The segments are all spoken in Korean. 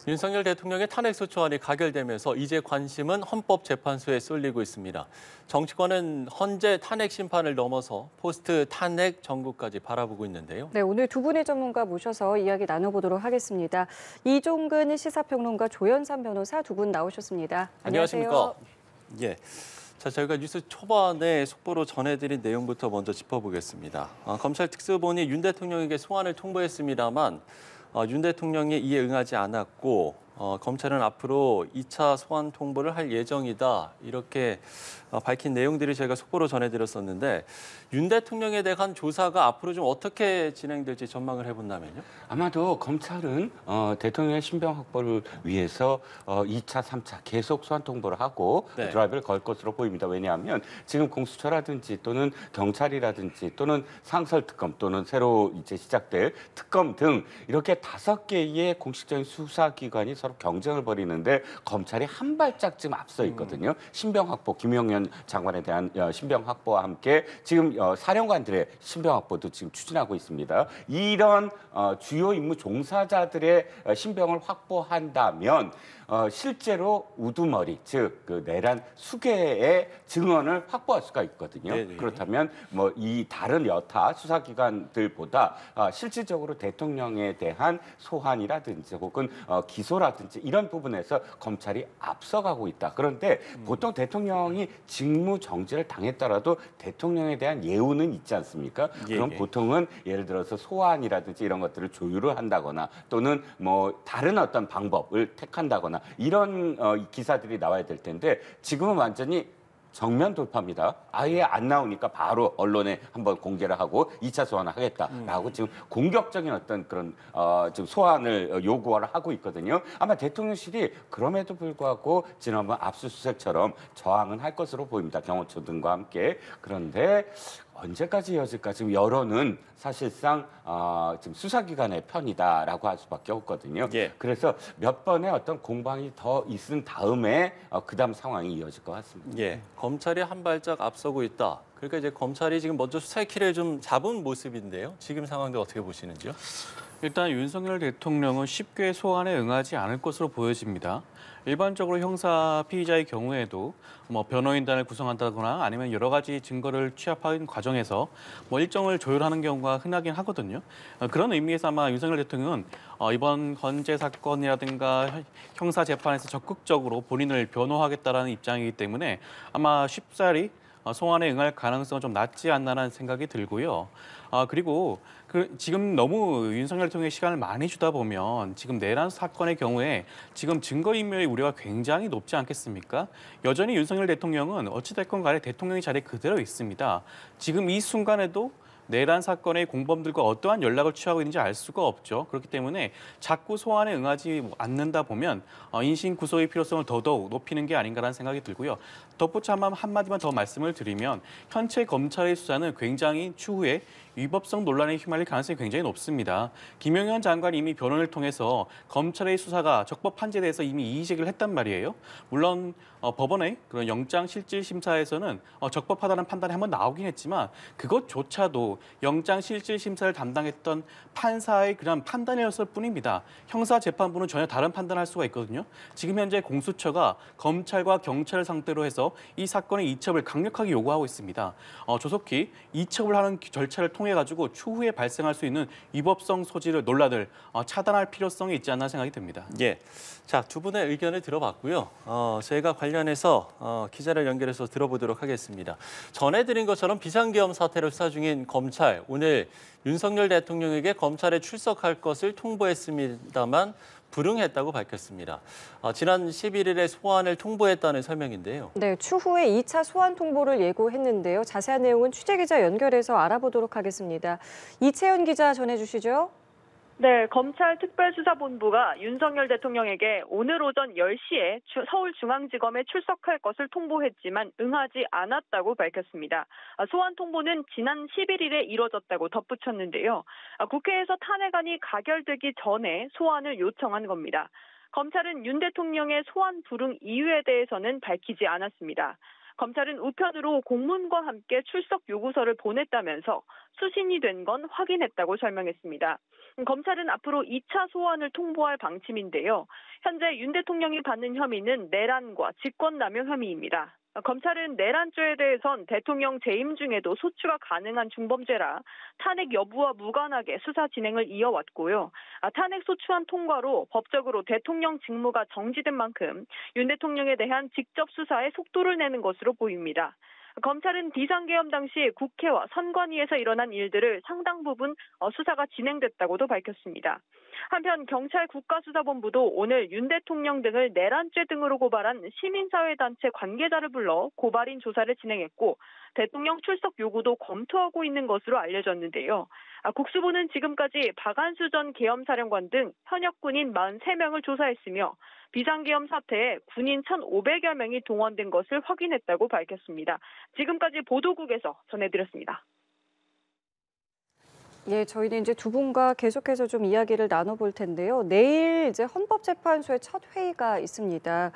윤석열 대통령의 탄핵소추안이 가결되면서 이제 관심은 헌법재판소에 쏠리고 있습니다. 정치권은 헌재 탄핵 심판을 넘어서 포스트 탄핵 정국까지 바라보고 있는데요. 네, 오늘 두 분의 전문가 모셔서 이야기 나눠보도록 하겠습니다. 이종근 시사평론가, 조현삼 변호사 두 분 나오셨습니다. 안녕하십니까? 예. 자, 저희가 뉴스 초반에 속보로 전해드린 내용부터 먼저 짚어보겠습니다. 검찰 특수본이 윤 대통령에게 소환을 통보했습니다만 윤 대통령이 이에 응하지 않았고 검찰은 앞으로 2차 소환 통보를 할 예정이다. 이렇게 밝힌 내용들이 저희가 속보로 전해드렸었는데 윤 대통령에 대한 조사가 앞으로 좀 어떻게 진행될지 전망을 해본다면요? 아마도 검찰은 대통령의 신병 확보를 위해서 2차, 3차 계속 소환 통보를 하고 네. 드라이브를 걸 것으로 보입니다. 왜냐하면 지금 공수처라든지 또는 경찰이라든지 또는 상설특검 또는 새로 이제 시작될 특검 등 이렇게 5개의 공식적인 수사기관이 서로 경쟁을 벌이는데 검찰이 한 발짝쯤 앞서 있거든요. 신병 확보, 김용현 장관에 대한 신병 확보와 함께 지금 사령관들의 신병 확보도 지금 추진하고 있습니다. 이런 주요 임무 종사자들의 신병을 확보한다면 실제로 우두머리, 즉 그 내란 수괴의 증언을 확보할 수가 있거든요. 네네. 그렇다면 뭐 이 다른 여타 수사기관들보다 실질적으로 대통령에 대한 소환이라든지 혹은 기소라든지 이런 부분에서 검찰이 앞서가고 있다. 그런데 보통 대통령이 직무 정지를 당했더라도 대통령에 대한 예우는 있지 않습니까? 그럼 예. 보통은 예를 들어서 소환이라든지 이런 것들을 조율을 한다거나 또는 뭐 다른 어떤 방법을 택한다거나 이런 기사들이 나와야 될 텐데 지금은 완전히 정면 돌파입니다. 아예 안 나오니까 바로 언론에 한번 공개를 하고 2차 소환을 하겠다라고 지금 공격적인 어떤 그런 지금 소환을 요구를 하고 있거든요. 아마 대통령실이 그럼에도 불구하고 지난번 압수수색처럼 저항은 할 것으로 보입니다. 경호처 등과 함께. 그런데 언제까지 이어질까? 지금 여론은 사실상 지금 수사기관의 편이다라고 할 수밖에 없거든요. 예. 그래서 몇 번의 어떤 공방이 더 있은 다음에 그다음 상황이 이어질 것 같습니다. 예. 검찰이 한 발짝 앞서고 있다. 그러니까 이제 검찰이 지금 먼저 수사의 키를 좀 잡은 모습인데요. 지금 상황도 어떻게 보시는지요? 일단 윤석열 대통령은 쉽게 소환에 응하지 않을 것으로 보여집니다. 일반적으로 형사 피의자의 경우에도 뭐 변호인단을 구성한다거나 아니면 여러 가지 증거를 취합하는 과정에서 뭐 일정을 조율하는 경우가 흔하긴 하거든요. 그런 의미에서 아마 윤석열 대통령은 이번 헌재 사건이라든가 형사 재판에서 적극적으로 본인을 변호하겠다라는 입장이기 때문에 아마 쉽사리 소환에 응할 가능성은 좀 낮지 않나라는 생각이 들고요. 그리고 지금 너무 윤석열 대통령의 시간을 많이 주다 보면 지금 내란 사건의 경우에 지금 증거인멸의 우려가 굉장히 높지 않겠습니까? 여전히 윤석열 대통령은 어찌됐건 간에 대통령의 자리에 그대로 있습니다. 지금 이 순간에도 내란 사건의 공범들과 어떠한 연락을 취하고 있는지 알 수가 없죠. 그렇기 때문에 자꾸 소환에 응하지 않는다 보면 인신 구속의 필요성을 더더욱 높이는 게 아닌가라는 생각이 들고요. 덧붙여 한마디만 더 말씀을 드리면 현재 검찰의 수사는 굉장히 추후에 위법성 논란에 휘말릴 가능성이 굉장히 높습니다. 김용현 장관이 이미 변론을 통해서 검찰의 수사가 적법 한지에 대해서 이미 이의 제기를 했단 말이에요. 물론 법원의 그런 영장 실질 심사에서는 적법하다는 판단이 한번 나오긴 했지만 그것조차도 영장 실질 심사를 담당했던 판사의 그런 판단이었을 뿐입니다. 형사 재판부는 전혀 다른 판단을 할 수가 있거든요. 지금 현재 공수처가 검찰과 경찰을 상대로 해서 이 사건의 이첩을 강력하게 요구하고 있습니다. 조속히 이첩을 하는 절차를 통해 가지고 추후에 발생할 수 있는 위법성 소지를 논란을 차단할 필요성이 있지 않나 생각이 듭니다. 예. 자, 두 분의 의견을 들어봤고요. 저희가 관련해서 기자를 연결해서 들어보도록 하겠습니다. 전해드린 것처럼 비상계엄 사태를 수사 중인 검찰, 오늘 윤석열 대통령에게 검찰에 출석할 것을 통보했습니다만 불응했다고 밝혔습니다. 지난 11일에 소환을 통보했다는 설명인데요. 네, 추후에 2차 소환 통보를 예고했는데요. 자세한 내용은 취재기자 연결해서 알아보도록 하겠습니다. 이채연 기자 전해주시죠. 네, 검찰 특별수사본부가 윤석열 대통령에게 오늘 오전 10시에 서울중앙지검에 출석할 것을 통보했지만 응하지 않았다고 밝혔습니다. 소환 통보는 지난 11일에 이뤄졌다고 덧붙였는데요. 국회에서 탄핵안이 가결되기 전에 소환을 요청한 겁니다. 검찰은 윤 대통령의 소환 불응 이유에 대해서는 밝히지 않았습니다. 검찰은 우편으로 공문과 함께 출석 요구서를 보냈다면서 수신이 된 건 확인했다고 설명했습니다. 검찰은 앞으로 2차 소환을 통보할 방침인데요. 현재 윤 대통령이 받는 혐의는 내란과 직권남용 혐의입니다. 검찰은 내란죄에 대해선 대통령 재임 중에도 소추가 가능한 중범죄라 탄핵 여부와 무관하게 수사 진행을 이어왔고요. 탄핵 소추안 통과로 법적으로 대통령 직무가 정지된 만큼 윤 대통령에 대한 직접 수사에 속도를 내는 것으로 보입니다. 검찰은 비상계엄 당시 국회와 선관위에서 일어난 일들을 상당 부분 수사가 진행됐다고도 밝혔습니다. 한편 경찰 국가수사본부도 오늘 윤 대통령 등을 내란죄 등으로 고발한 시민사회단체 관계자를 불러 고발인 조사를 진행했고 대통령 출석 요구도 검토하고 있는 것으로 알려졌는데요. 국수부는 지금까지 박안수 전 계엄사령관 등 현역 군인 43명을 조사했으며 비상계엄 사태에 군인 1,500여 명이 동원된 것을 확인했다고 밝혔습니다. 지금까지 보도국에서 전해드렸습니다. 예, 저희는 이제 두 분과 계속해서 좀 이야기를 나눠볼 텐데요. 내일 이제 헌법재판소의 첫 회의가 있습니다.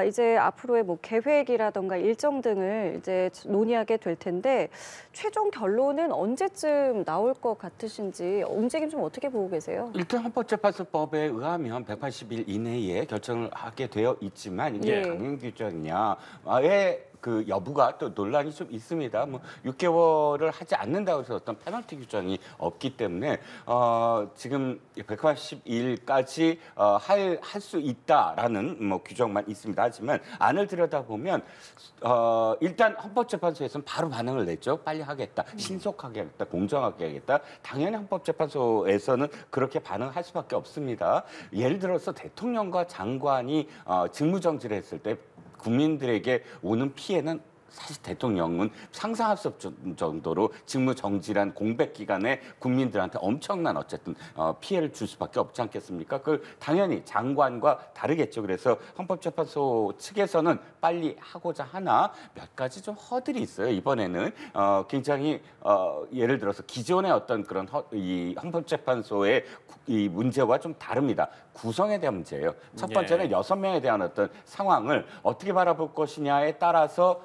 이제 앞으로의 뭐 계획이라던가 일정 등을 이제 논의하게 될 텐데 최종 결론은 언제쯤 나올 것 같으신지 움직임 좀 어떻게 보고 계세요? 일단 헌법재판소법에 의하면 180일 이내에 결정을 하게 되어 있지만 이게 예. 강행 규정이냐의 그 여부가 또 논란이 좀 있습니다. 뭐 6개월을 하지 않는다고 해서 어떤 페널티 규정이 없기 때문에 지금 180일까지 할 수 있다라는 뭐 규정만 있습니다. 하지만 안을 들여다보면 일단 헌법재판소에서는 바로 반응을 냈죠. 빨리 하겠다, 신속하게 하겠다, 공정하게 하겠다. 당연히 헌법재판소에서는 그렇게 반응할 수밖에 없습니다. 예를 들어서 대통령과 장관이 직무정지를 했을 때 국민들에게 오는 피해는 사실 대통령은 상상할 수 없을 정도로 직무 정지란 공백 기간에 국민들한테 엄청난 어쨌든 피해를 줄 수밖에 없지 않겠습니까? 그 당연히 장관과 다르겠죠. 그래서 헌법재판소 측에서는 빨리 하고자 하나 몇 가지 좀 허들이 있어요. 이번에는 굉장히 예를 들어서 기존의 어떤 그런 이 헌법재판소의 이 문제와 좀 다릅니다. 구성에 대한 문제예요. 첫 번째는 6명에 대한 어떤 상황을 어떻게 바라볼 것이냐에 따라서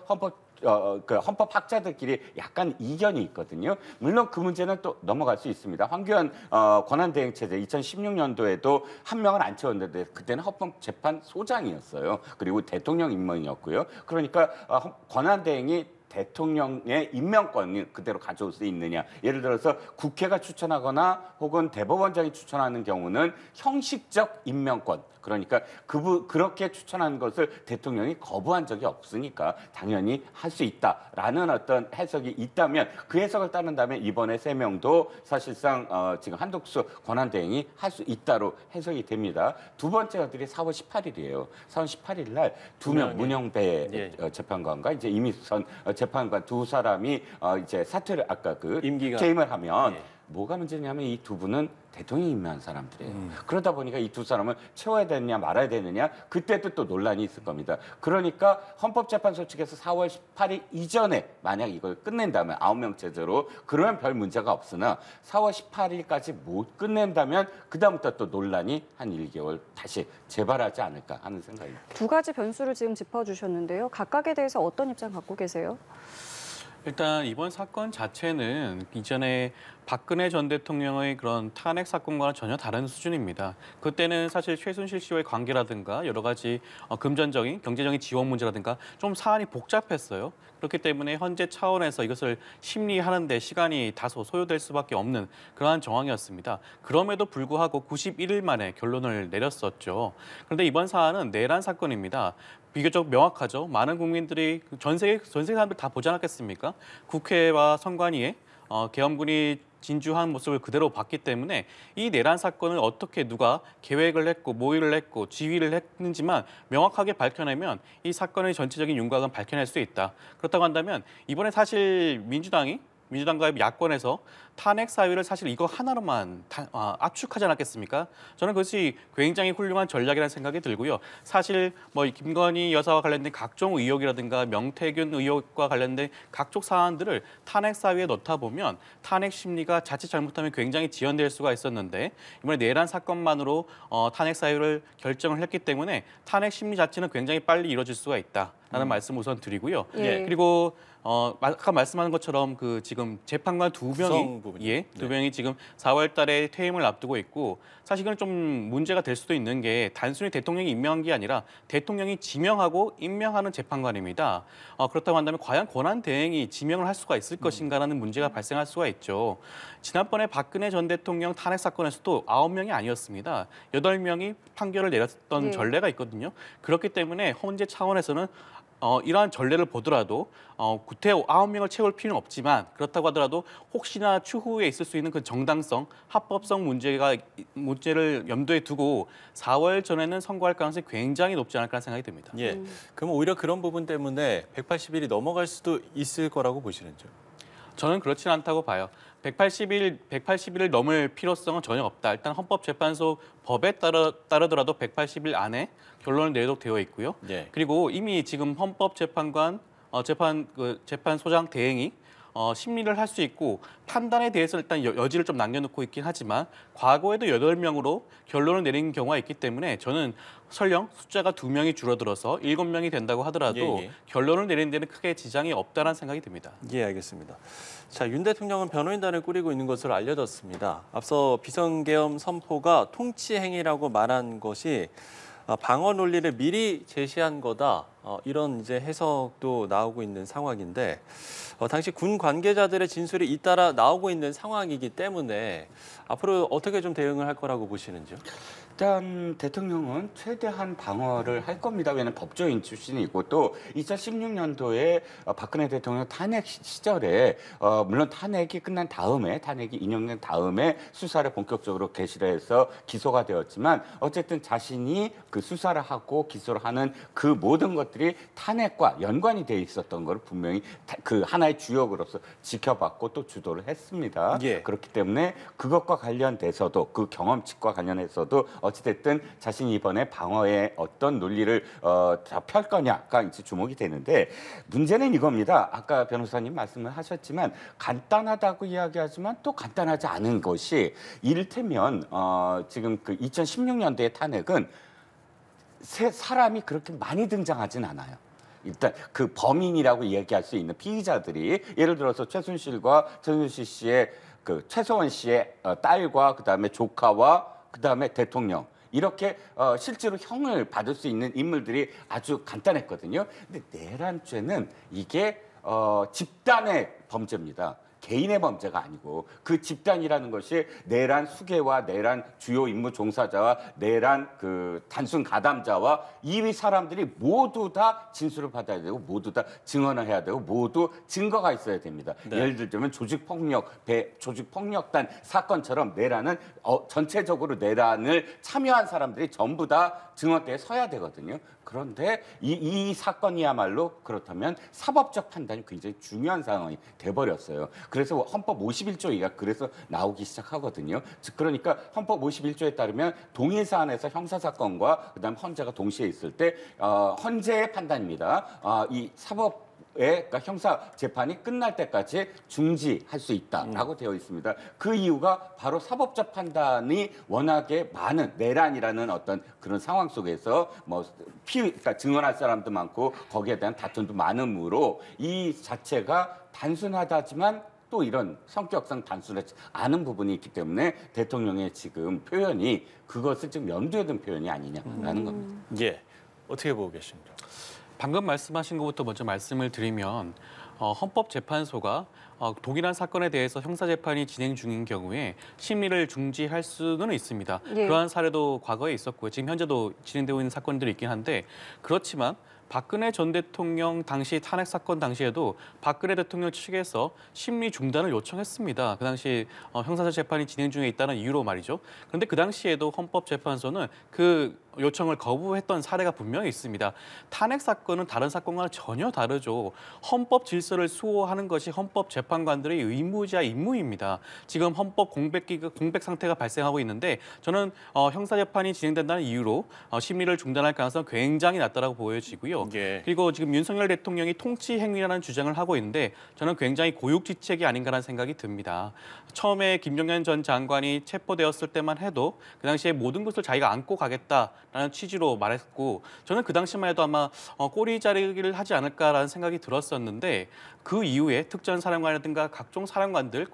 그 헌법학자들끼리 약간 이견이 있거든요. 물론 그 문제는 또 넘어갈 수 있습니다. 황교안 권한대행체제 2016년도에도 한 명을 안 채웠는데 그때는 헌법재판소장이었어요. 그리고 대통령 임명이었고요. 그러니까 권한대행이 대통령의 임명권을 그대로 가져올 수 있느냐. 예를 들어서 국회가 추천하거나 혹은 대법원장이 추천하는 경우는 형식적 임명권. 그러니까 그렇게 추천한 것을 대통령이 거부한 적이 없으니까 당연히 할 수 있다라는 어떤 해석이 있다면 그 해석을 따른다면 이번에 3명도 사실상 지금 한독수 권한대행이 할 수 있다로 해석이 됩니다. 두 번째 것들이 4월 18일이에요. 4월 18일 날 2명 문영배 재판관과 이제 이미선 재판관 두 사람이 이제 사퇴를 아까 그 퇴임을 하면 뭐가 문제냐면 이 두 분은 대통령이 임명한 사람들이에요. 그러다 보니까 이 두 사람을 채워야 되느냐 말아야 되느냐 그때도 또 논란이 있을 겁니다. 그러니까 헌법재판소 측에서 4월 18일 이전에 만약 이걸 끝낸다면 9명 체제로 그러면 별 문제가 없으나 4월 18일까지 못 끝낸다면 그다음부터 또 논란이 한 1개월 다시 재발하지 않을까 하는 생각입니다. 두 가지 변수를 지금 짚어주셨는데요. 각각에 대해서 어떤 입장 갖고 계세요? 일단 이번 사건 자체는 이전에 박근혜 전 대통령의 그런 탄핵 사건과는 전혀 다른 수준입니다. 그때는 사실 최순실 씨와의 관계라든가 여러 가지 금전적인, 경제적인 지원 문제라든가 좀 사안이 복잡했어요. 그렇기 때문에 현재 차원에서 이것을 심리하는 데 시간이 다소 소요될 수밖에 없는 그러한 정황이었습니다. 그럼에도 불구하고 91일 만에 결론을 내렸었죠. 그런데 이번 사안은 내란 사건입니다. 비교적 명확하죠. 많은 국민들이 전 세계 사람들 다 보지 않았겠습니까? 국회와 선관위에 계엄군이 진주한 모습을 그대로 봤기 때문에 이 내란 사건을 어떻게 누가 계획을 했고 모의를 했고 지휘를 했는지만 명확하게 밝혀내면 이 사건의 전체적인 윤곽은 밝혀낼 수 있다. 그렇다고 한다면 이번에 사실 민주당과 야권에서 탄핵 사유를 사실 이거 하나로만 압축하지 않았겠습니까? 저는 그것이 굉장히 훌륭한 전략이라는 생각이 들고요. 사실 뭐 김건희 여사와 관련된 각종 의혹이라든가 명태균 의혹과 관련된 각종 사안들을 탄핵 사유에 넣다 보면 탄핵 심리가 자칫 잘못하면 굉장히 지연될 수가 있었는데 이번에 내란 사건만으로 탄핵 사유를 결정을 했기 때문에 탄핵 심리 자체는 굉장히 빨리 이루어질 수가 있다. 말씀을 우선 드리고요. 예. 그리고 아까 말씀하신 것처럼 그 지금 재판관 두 구성 명이 부분이요. 두 명이 지금 4월 달에 퇴임을 앞두고 있고 사실 이건 좀 문제가 될 수도 있는 게 단순히 대통령이 임명한 게 아니라 대통령이 지명하고 임명하는 재판관입니다. 그렇다고 한다면 과연 권한 대행이 지명을 할 수가 있을 것인가라는 문제가 발생할 수가 있죠. 지난번에 박근혜 전 대통령 탄핵 사건에서도 9명이 아니었습니다. 8명이 판결을 내렸던 예. 전례가 있거든요. 그렇기 때문에 헌재 차원에서는 이러한 전례를 보더라도 구태 9명을 채울 필요는 없지만 그렇다고 하더라도 혹시나 추후에 있을 수 있는 그 정당성, 합법성 문제를 염두에 두고 4월 전에는 선고할 가능성이 굉장히 높지 않을까 생각이 듭니다. 예. 그럼 오히려 그런 부분 때문에 180일이 넘어갈 수도 있을 거라고 보시는지요? 저는 그렇지는 않다고 봐요. 180일을 넘을 필요성은 전혀 없다. 일단 헌법재판소 법에 따르더라도 180일 안에 결론을 내도록 되어 있고요. 예. 그리고 이미 지금 헌법재판관 재판소장 대행이 심리를 할 수 있고 판단에 대해서 일단 여지를 좀 남겨놓고 있긴 하지만 과거에도 8명으로 결론을 내린 경우가 있기 때문에 저는 설령 숫자가 2명이 줄어들어서 7명이 된다고 하더라도 예. 결론을 내리는 데는 크게 지장이 없다는 생각이 듭니다. 예, 알겠습니다. 자, 윤 대통령은 변호인단을 꾸리고 있는 것으로 알려졌습니다. 앞서 비선계엄 선포가 통치 행위라고 말한 것이 방어 논리를 미리 제시한 거다. 이런 이제 해석도 나오고 있는 상황인데 당시 군 관계자들의 진술이 잇따라 나오고 있는 상황이기 때문에 앞으로 어떻게 좀 대응을 할 거라고 보시는지요? 일단 대통령은 최대한 방어를 할 겁니다. 왜냐하면 법조인 출신이고 또 2016년도에 박근혜 대통령 탄핵 시절에 물론 탄핵이 끝난 다음에 탄핵이 인용된 다음에 수사를 본격적으로 개시를 해서 기소가 되었지만 어쨌든 자신이 그 수사를 하고 기소를 하는 그 모든 것들이 탄핵과 연관이 돼 있었던 걸 분명히 그 하나의 주역으로서 지켜봤고 또 주도를 했습니다. 예. 그렇기 때문에 그것과 관련돼서도 그 경험칙과 관련해서도 어찌됐든 자신이 이번에 방어의 어떤 논리를 다 펼 거냐가 이제 주목이 되는데 문제는 이겁니다. 아까 변호사님 말씀을 하셨지만 간단하다고 이야기하지만 또 간단하지 않은 것이 이를테면 지금 그 2016년도의 탄핵은 사람이 그렇게 많이 등장하진 않아요. 일단 그 범인이라고 이야기할 수 있는 피의자들이 예를 들어서 최순실 씨의 그 최소원 씨의 딸과 그다음에 조카와 그다음에 대통령 이렇게 실제로 형을 받을 수 있는 인물들이 아주 간단했거든요. 근데 내란죄는 이게 집단의 범죄입니다. 개인의 범죄가 아니고 그 집단이라는 것이 내란 수괴와 내란 주요 임무 종사자와 내란 그 단순 가담자와 이 사람들이 모두 다 진술을 받아야 되고 모두 다 증언을 해야 되고 모두 증거가 있어야 됩니다. 네. 예를 들자면 조직폭력단 사건처럼 내란은 전체적으로 내란을 참여한 사람들이 전부 다 증언대에 서야 되거든요. 그런데 이 사건이야말로 그렇다면 사법적 판단이 굉장히 중요한 상황이 돼버렸어요. 그래서 헌법 51조가 그래서 나오기 시작하거든요. 즉 그러니까 헌법 51조에 따르면 동일 사안에서 형사사건과 그다음 헌재가 동시에 있을 때 헌재의 판단입니다. 이 사법 그러니까 형사 재판이 끝날 때까지 중지할 수 있다라고 되어 있습니다. 그 이유가 바로 사법적 판단이 워낙에 많은 내란이라는 어떤 그런 상황 속에서 그러니까 증언할 사람도 많고 거기에 대한 다툼도 많으므로 이 자체가 단순하다지만 또 이런 성격상 단순하지 않은 부분이 있기 때문에 대통령의 지금 표현이 그것을 좀 염두에 둔 표현이 아니냐라는 겁니다. 예. 어떻게 보고 계십니까? 방금 말씀하신 것부터 먼저 말씀을 드리면 헌법재판소가 동일한 사건에 대해서 형사재판이 진행 중인 경우에 심리를 중지할 수는 있습니다. 예. 그러한 사례도 과거에 있었고요. 지금 현재도 진행되고 있는 사건들이 있긴 한데 그렇지만 박근혜 전 대통령 당시 탄핵 사건 당시에도 박근혜 대통령 측에서 심리 중단을 요청했습니다. 그 당시 형사사 재판이 진행 중에 있다는 이유로 말이죠. 그런데 그 당시에도 헌법재판소는 그 요청을 거부했던 사례가 분명히 있습니다. 탄핵 사건은 다른 사건과는 전혀 다르죠. 헌법 질서를 수호하는 것이 헌법 재판관들의 의무이자 임무입니다. 지금 헌법 공백 상태가 발생하고 있는데 저는 형사 재판이 진행된다는 이유로 심리를 중단할 가능성은 굉장히 낮다라고 보여지고요. 예. 그리고 지금 윤석열 대통령이 통치 행위라는 주장을 하고 있는데 저는 굉장히 고육지책이 아닌가라는 생각이 듭니다. 처음에 김종현 전 장관이 체포되었을 때만 해도 그 당시에 모든 것을 자기가 안고 가겠다. 라는 취지로 말했고 저는 그 당시만 해도 아마 꼬리 자르기를 하지 않을까라는 생각이 들었었는데 그 이후에 특전 사령관이라든가 각종 사령관들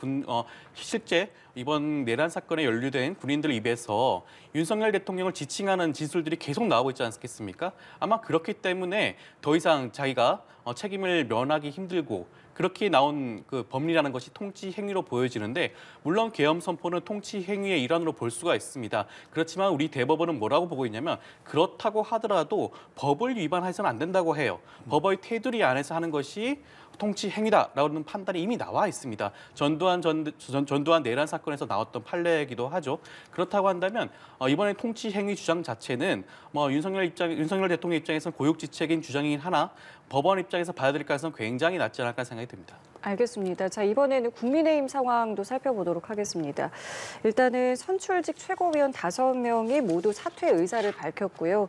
실제 이번 내란 사건에 연루된 군인들 입에서 윤석열 대통령을 지칭하는 진술들이 계속 나오고 있지 않겠습니까? 아마 그렇기 때문에 더 이상 자기가 책임을 면하기 힘들고 그렇게 나온 그 법리라는 것이 통치 행위로 보여지는데 물론 계엄 선포는 통치 행위의 일환으로 볼 수가 있습니다. 그렇지만 우리 대법원은 뭐라고 보고 있냐면 그렇다고 하더라도 법을 위반해서는 안 된다고 해요. 법의 테두리 안에서 하는 것이 통치 행위다라는 판단이 이미 나와 있습니다. 전두환 내란 사건에서 나왔던 판례이기도 하죠. 그렇다고 한다면 이번에 통치 행위 주장 자체는 윤석열 대통령 입장에서는 고육지책인 주장이긴 하나 법원 입장에서 받아들일 가능성은 굉장히 낮지 않을까 생각이 듭니다. 알겠습니다. 자, 이번에는 국민의힘 상황도 살펴보도록 하겠습니다. 일단은 선출직 최고위원 5명이 모두 사퇴 의사를 밝혔고요.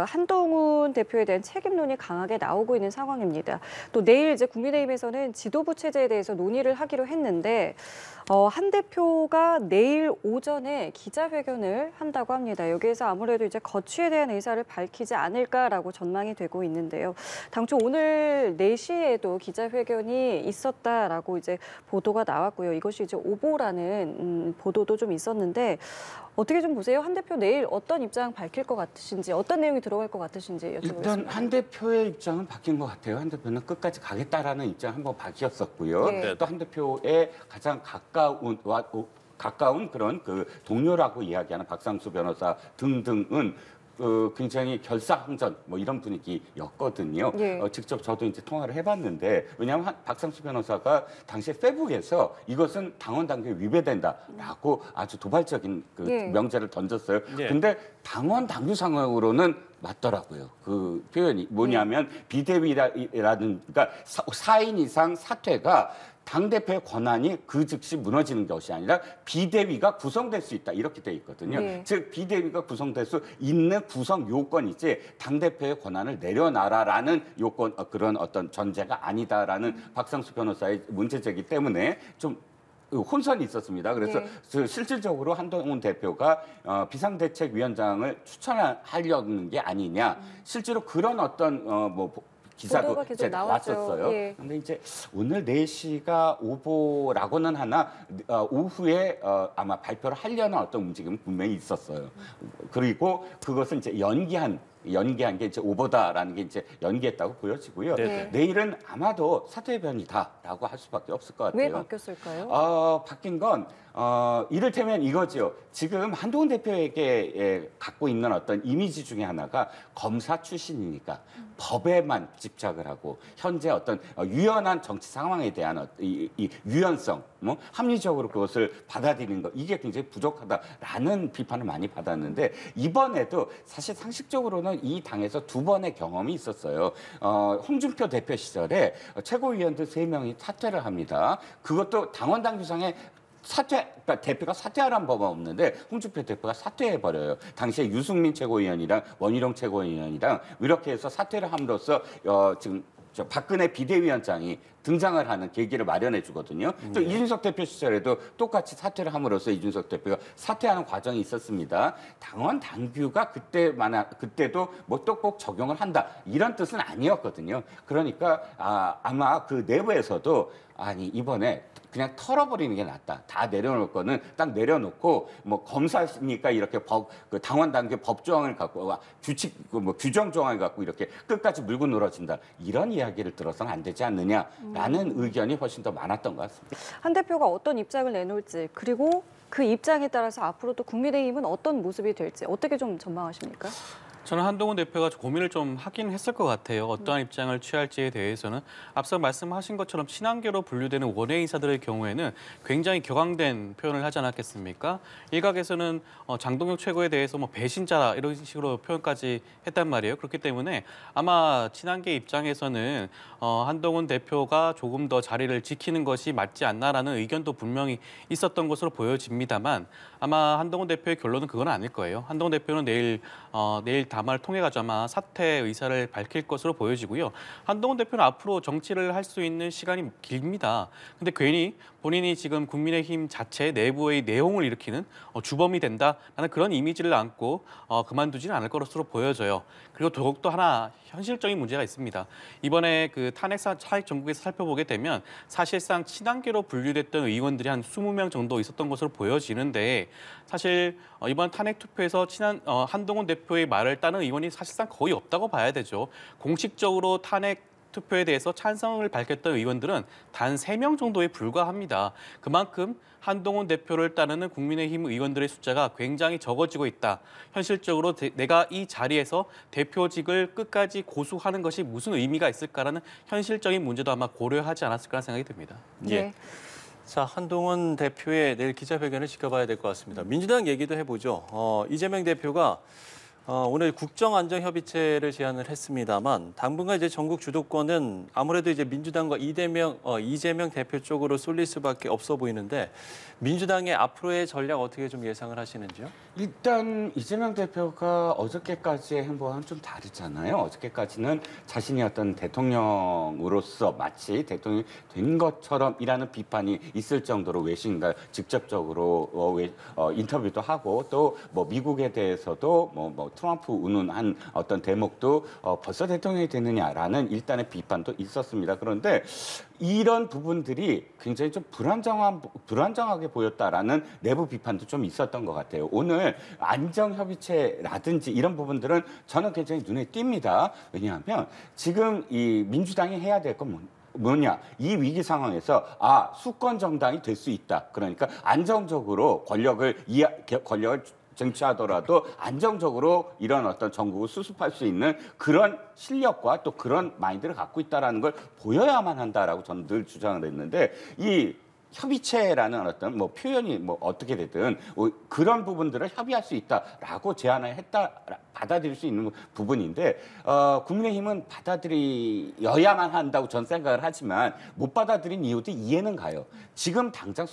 한동훈 대표에 대한 책임론이 강하게 나오고 있는 상황입니다. 또 내일 이제 국민의힘에서는 지도부 체제에 대해서 논의를 하기로 했는데 한 대표가 내일 오전에 기자회견을 한다고 합니다. 여기에서 아무래도 이제 거취에 대한 의사를 밝히지 않을까라고 전망이 되고 있는데요. 당초 오늘 4시에도 기자회견이 있었다라고 이제 보도가 나왔고요. 이것이 이제 오보라는 보도도 좀 있었는데 어떻게 좀 보세요? 한 대표 내일 어떤 입장 밝힐 것 같으신지, 어떤 내용이 들어갈 것 같으신지 여쭤보겠습니다. 일단 한 대표의 입장은 바뀐 것 같아요. 한 대표는 끝까지 가겠다라는 입장 한번 밝혔었고요. 네. 또 한 대표의 가장 가까운 그런 그 동료라고 이야기하는 박상수 변호사 등등은 굉장히 결사항전 이런 분위기였거든요. 예. 직접 저도 이제 통화를 해봤는데 왜냐하면 박상수 변호사가 당시에 페북에서 이것은 당원 당규에 위배된다라고 아주 도발적인 예. 명제를 던졌어요. 예. 근데 당원 당규상으로는 맞더라고요. 그 표현이 뭐냐면 비대위라는 그러니까 4인 이상 사퇴가 당대표의 권한이 그 즉시 무너지는 것이 아니라 비대위가 구성될 수 있다. 이렇게 돼 있거든요. 네. 즉 비대위가 구성될 수 있는 구성 요건이지 당대표의 권한을 내려놔라라는 요건 그런 어떤 전제가 아니다라는 박상수 변호사의 문제제기 때문에 좀 혼선이 있었습니다. 그래서 네. 실질적으로 한동훈 대표가 비상대책위원장을 추천하려는 게 아니냐. 실제로 그런 어떤 기사도 보도가 계속 이제 나왔죠. 나왔었어요. 예. 근데 이제 오늘 4시가 오보라고는 하나 오후에 아마 발표를 하려는 어떤 움직임은 분명히 있었어요. 그리고 그것은 이제 연기한 게 이제 오보다라는 게 이제 연기했다고 보여지고요. 네. 내일은 아마도 사퇴변이다라고 할 수밖에 없을 것 같아요. 왜 바뀌었을까요? 바뀐 건 이를테면 이거죠. 지금 한동훈 대표에게 갖고 있는 어떤 이미지 중에 하나가 검사 출신이니까 법에만 집착을 하고 현재 어떤 유연한 정치 상황에 대한 이 유연성, 합리적으로 그것을 받아들이는 것 이게 굉장히 부족하다라는 비판을 많이 받았는데 이번에도 사실 상식적으로는 이 당에서 2번의 경험이 있었어요. 홍준표 대표 시절에 최고위원들 3명이 사퇴를 합니다. 그것도 당원 당규상에 그러니까 대표가 사퇴하라는 법은 없는데 홍준표 대표가 사퇴해버려요. 당시에 유승민 최고위원이랑 원희룡 최고위원이랑 이렇게 해서 사퇴를 함으로써 지금 박근혜 비대위원장이 등장을 하는 계기를 마련해 주거든요. 또 이준석 대표 시절에도 똑같이 사퇴를 함으로써 이준석 대표가 사퇴하는 과정이 있었습니다. 당원 당규가 그때도 또 꼭 적용을 한다 이런 뜻은 아니었거든요. 그러니까 아마 그 내부에서도 이번에 그냥 털어버리는 게 낫다. 다 내려놓을 거는 딱 내려놓고 검사니까 이렇게 당원 당규 법조항을 갖고 규칙 규정 조항을 갖고 이렇게 끝까지 물고 늘어진다. 이런 이야기를 들어서는 안 되지 않느냐라는 의견이 훨씬 더 많았던 것 같습니다. 한 대표가 어떤 입장을 내놓을지 그리고 그 입장에 따라서 앞으로 또 국민의힘은 어떤 모습이 될지 어떻게 좀 전망하십니까? 저는 한동훈 대표가 고민을 좀 하긴 했을 것 같아요. 어떠한 입장을 취할지에 대해서는 앞서 말씀하신 것처럼 친한계로 분류되는 원외 인사들의 경우에는 굉장히 격앙된 표현을 하지 않았겠습니까? 일각에서는 장동혁 최고에 대해서 배신자라 이런 식으로 표현까지 했단 말이에요. 그렇기 때문에 아마 친한계 입장에서는 한동훈 대표가 조금 더 자리를 지키는 것이 맞지 않나라는 의견도 분명히 있었던 것으로 보여집니다만 아마 한동훈 대표의 결론은 그건 아닐 거예요. 한동훈 대표는 내일 담화를 통해 가지고 아마 사퇴 의사를 밝힐 것으로 보여지고요. 한동훈 대표는 앞으로 정치를 할 수 있는 시간이 깁니다. 근데 괜히 본인이 지금 국민의힘 자체 내부의 내용을 일으키는 주범이 된다라는 그런 이미지를 안고 그만두지는 않을 것으로 보여져요. 그리고 더욱더 하나 현실적인 문제가 있습니다. 이번에 그 탄핵 전국에서 살펴보게 되면 사실상 친한계로 분류됐던 의원들이 한 20명 정도 있었던 것으로 보여지는데 사실 이번 탄핵 투표에서 한동훈 대표의 말을 따는 의원이 사실상 거의 없다고 봐야 되죠. 공식적으로 탄핵 투표에 대해서 찬성을 밝혔던 의원들은 단 3명 정도에 불과합니다. 그만큼 한동훈 대표를 따르는 국민의힘 의원들의 숫자가 굉장히 적어지고 있다. 현실적으로 내가 이 자리에서 대표직을 끝까지 고수하는 것이 무슨 의미가 있을까라는 현실적인 문제도 아마 고려하지 않았을까 생각이 듭니다. 예. 네. 자, 한동훈 대표의 내일 기자회견을 지켜봐야 될 것 같습니다. 민주당 얘기도 해보죠. 이재명 대표가 오늘 국정안정협의체를 제안을 했습니다만 당분간 이제 전국 주도권은 아무래도 이제 민주당과 이재명 대표 쪽으로 쏠릴 수밖에 없어 보이는데 민주당의 앞으로의 전략 어떻게 좀 예상을 하시는지요? 일단 이재명 대표가 어저께까지의 행보와는 좀 다르잖아요. 어저께까지는 자신이 어떤 대통령으로서 마치 대통령이 된 것처럼이라는 비판이 있을 정도로 외신과 직접적으로 인터뷰도 하고 또 뭐 미국에 대해서도 뭐 트럼프 운운한 어떤 대목도 벌써 대통령이 되느냐라는 일단의 비판도 있었습니다. 그런데 이런 부분들이 굉장히 좀 불안정하게 보였다라는 내부 비판도 좀 있었던 것 같아요. 오늘 안정협의체라든지 이런 부분들은 저는 굉장히 눈에 띕니다. 왜냐하면 지금 이 민주당이 해야 될 건 뭐냐? 이 위기 상황에서 수권 정당이 될 수 있다. 그러니까 안정적으로 권력을 쟁취하더라도 안정적으로 이런 어떤 전국을 수습할 수 있는 그런 실력과 또 그런 마인드를 갖고 있다라는 걸 보여야만 한다라고 저는 늘 주장을 했는데 이 협의체라는 어떤 뭐 표현이 뭐 어떻게 되든 그런 부분들을 협의할 수 있다라고 제안을 했다 받아들일 수 있는 부분인데 국민의힘은 받아들여야만 한다고 전 생각을 하지만 못 받아들인 이유도 이해는 가요. 지금 당장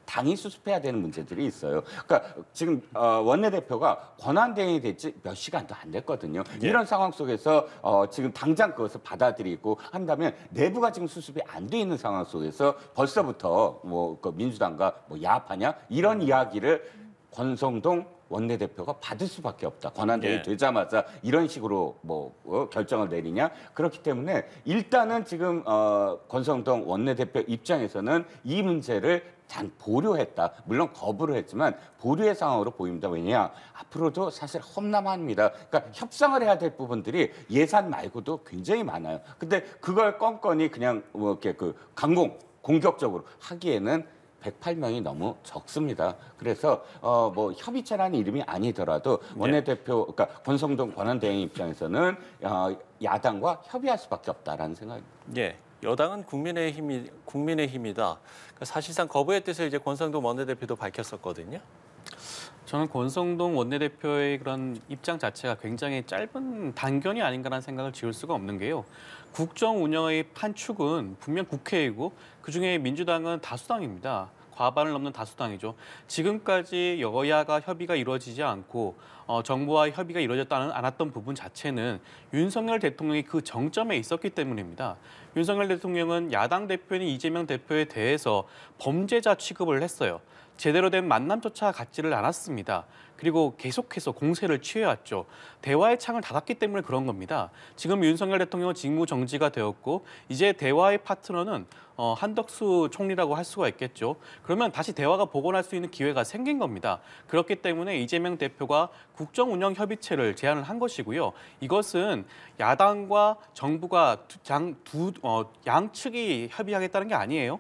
당이 수습해야 되는 문제들이 있어요. 그러니까 지금 원내대표가 권한대행이 됐지 몇 시간도 안 됐거든요. 예. 이런 상황 속에서 지금 당장 그것을 받아들이고 한다면 내부가 지금 수습이 안 돼 있는 상황 속에서 벌써부터 그 민주당과 야합하냐 이런 이야기를 권성동 원내대표가 받을 수밖에 없다. 권한대행이 예. 되자마자 이런 식으로 결정을 내리냐. 그렇기 때문에 일단은 지금 권성동 원내대표 입장에서는 이 문제를 단 보류했다. 물론 거부를 했지만 보류의 상황으로 보입니다. 왜냐? 앞으로도 사실 험난합니다. 그러니까 협상을 해야 될 부분들이 예산 말고도 굉장히 많아요. 근데 그걸 껌껌이 그냥 이렇게 공격적으로 하기에는 108명이 너무 적습니다. 그래서 협의체라는 이름이 아니더라도 원내대표, 그러니까 권성동 권한대행 입장에서는 야당과 협의할 수밖에 없다라는 생각입니다. 예. 여당은 국민의힘이다. 그러니까 사실상 거부의 뜻을 이제 권성동 원내대표도 밝혔었거든요. 저는 권성동 원내대표의 그런 입장 자체가 굉장히 짧은 단견이 아닌가라는 생각을 지울 수가 없는 게요. 국정 운영의 판축은 분명 국회이고 그중에 민주당은 다수당입니다. 과반을 넘는 다수당이죠. 지금까지 여야가 협의가 이루어지지 않고 정부와 협의가 이루어졌지 않았던 부분 자체는 윤석열 대통령이 그 정점에 있었기 때문입니다. 윤석열 대통령은 야당 대표인 이재명 대표에 대해서 범죄자 취급을 했어요. 제대로 된 만남조차 갖지를 않았습니다. 그리고 계속해서 공세를 취해왔죠. 대화의 창을 닫았기 때문에 그런 겁니다. 지금 윤석열 대통령은 직무 정지가 되었고 이제 대화의 파트너는 한덕수 총리라고 할 수가 있겠죠. 그러면 다시 대화가 복원할 수 있는 기회가 생긴 겁니다. 그렇기 때문에 이재명 대표가 국정운영협의체를 제안을 한 것이고요. 이것은 야당과 정부가 양측이 협의하겠다는 게 아니에요.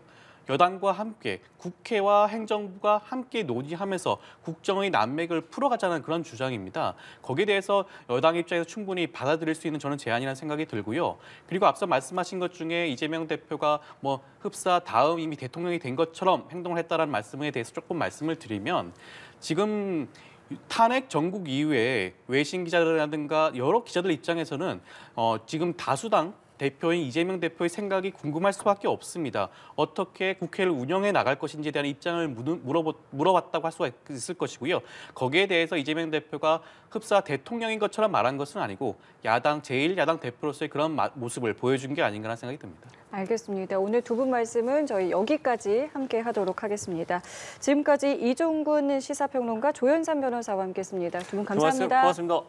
여당과 함께 국회와 행정부가 함께 논의하면서 국정의 난맥을 풀어가자는 그런 주장입니다. 거기에 대해서 여당 입장에서 충분히 받아들일 수 있는 저는 제안이라는 생각이 들고요. 그리고 앞서 말씀하신 것 중에 이재명 대표가 흡사 다음 이미 대통령이 된 것처럼 행동을 했다는 말씀에 대해서 조금 말씀을 드리면 지금 탄핵 전국 이후에 외신 기자들이라든가 여러 기자들 입장에서는 지금 다수당 대표인 이재명 대표의 생각이 궁금할 수밖에 없습니다. 어떻게 국회를 운영해 나갈 것인지에 대한 입장을 물어봤다고 할 수가 있을 것이고요. 거기에 대해서 이재명 대표가 흡사 대통령인 것처럼 말한 것은 아니고 제1야당 대표로서의 그런 모습을 보여준 게 아닌가라는 생각이 듭니다. 알겠습니다. 오늘 두 분 말씀은 저희 여기까지 함께 하도록 하겠습니다. 지금까지 이종군 시사평론가, 조현삼 변호사와 함께했습니다. 두 분 감사합니다. 고맙습니다.